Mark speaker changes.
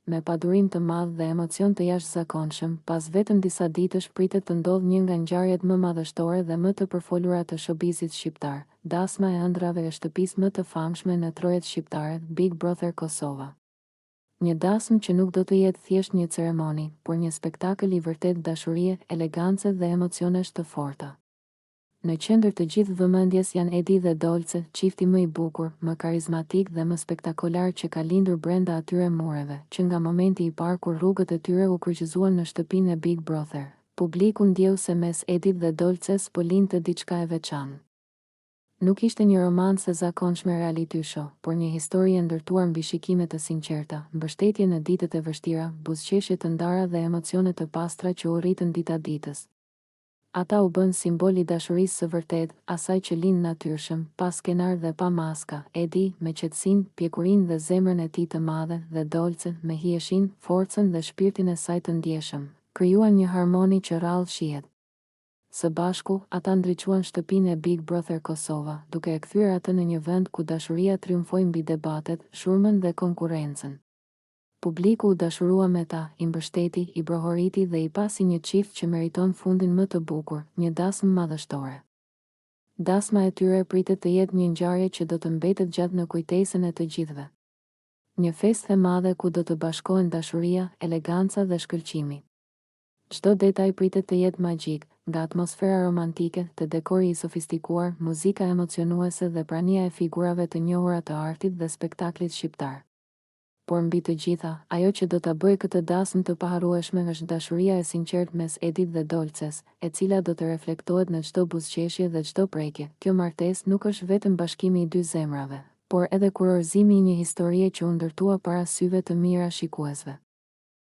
Speaker 1: me padurim të madh dhe emocion të jashtëzakonshëm. Pas vetëm disa ditësh pritet të ndodhë një nga ngjarjet më madhështore dhe më të përfolura të showbizit shqiptar, dasma e ëndrave e shtëpisë më të famshme në trojet shqiptare, Big Brother Kosova. Një dasmë që nuk do të jetë thjesht një ceremoni, por një spektakël i vërtet dashurie, elegance dhe emocionesh të forta. Në qendër të gjithë vëmendjes janë Edi dhe Dolce, çifti më i bukur, më karizmatik dhe më spektakolar që ka lindur brenda atyre mureve, që nga momenti i parë kur rrugët e tyre u kryqëzuan në shtëpinë e Big Brother, publiku ndjeu se mes Edit dhe Dolces po lindte diçka e veçantë. Nuk ishte një romancë e zakonshme reality show, por një histori e ndërtuar mbi shikime të sinqerta, mbështetje në ditët e vështira, buzëqeshje të ndara dhe emocione të pastra që u rritën dita ditës. Ata u bën simbol i dashurisë së vërtet, asaj që lind natyrshëm, pa skenar dhe pa maska. Edi me qetësinë, pjekurinë dhe zemrën e tij të madhe, dhe Dolce me hijeshin, forcën dhe shpirtin e saj të ndjeshëm, krijuan një harmoni që rrallë shihet. Së bashku, ata ndriçuan shtëpinë e Big Brother Kosova, duke e kthyer atë në një vend ku dashuria triumfoi mbi debatet, shurmën dhe konkurrencën. Publiku u dashurua me ta, i mbështeti, i brohoriti dhe i pasi një çift që meriton fundin më të bukur, një dasmë madhështore. Dasma e tyre pritet të jetë një ngjarje që do të mbetet gjatë në kujtesën e të gjithëve. Një festë e madhe ku do të bashkohen dashuria, eleganca dhe shkëlqimi. Çdo detaj pritet të jetë magjik, nga atmosfera romantike, te dekori i sofistikuar, muzika emocionuese dhe prania e figurave të njohura të artit dhe spektaklit shqiptar. Por mbi të gjitha, ajo që do ta bëjë këtë dasmë të paharrueshme është dashuria e sinqertë mes Edit dhe Dolces, e cila do të reflektohet në çdo buzëqeshje dhe çdo prekje. Kjo martesë nuk është vetëm bashkimi i dy zemrave, por edhe kurorëzimi i një historie që u ndërtua para syve të mijëra shikuesve.